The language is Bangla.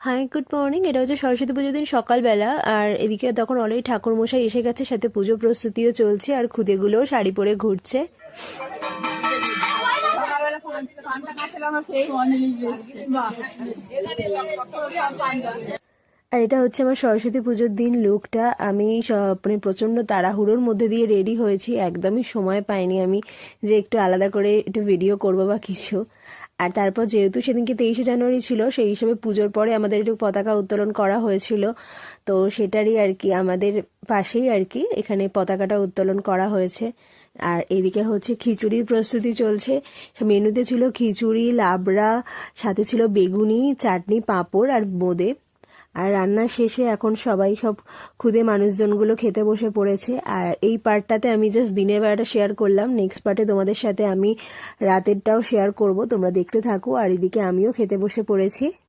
High, good morning. এটা হচ্ছে সরস্বতী পুজোর দিন সকালবেলা, আর এদিকে তখন অলরেডি ঠাকুরমশাই এসে গেছে, সাথে পুজো প্রস্তুতিও চলছে, আর খুদেগুলোও শাড়ি পরে ঘুরছে। আর এটা হচ্ছে আমার সরস্বতী পুজোর দিন লুকটা। আমি মানে প্রচণ্ড তাড়াহুড়োর মধ্যে দিয়ে রেডি হয়েছি, একদমই সময় পাইনি আমি যে একটু আলাদা করে একটু ভিডিও করবো বা কিছু। আর তারপর যেহেতু সেদিনকে 23শে জানুয়ারি ছিল, সেই হিসেবে পুজোর পরে আমাদের একটু পতাকা উত্তোলন করা হয়েছিল, তো সেটারই আর কি আমাদের পাশেই আর কি এখানে পতাকাটা উত্তোলন করা হয়েছে। আর এদিকে হচ্ছে খিচুড়ির প্রস্তুতি চলছে। মেনুতে ছিল খিচুড়ি, লাবড়া, সাথে ছিল বেগুনি, চাটনি, পাঁপড় আর বোঁদে। আর রান্নার শেষে এখন সবাই সব খুদে মানুষজনগুলো খেতে বসে পড়েছে। আর এই পার্টটাতে আমি জাস্ট দিনের বেলাটা শেয়ার করলাম, নেক্সট পার্টে তোমাদের সাথে আমি রাতেরটাও শেয়ার করব, তোমরা দেখতে থাকো। আর এদিকে আমিও খেতে বসে পড়েছি।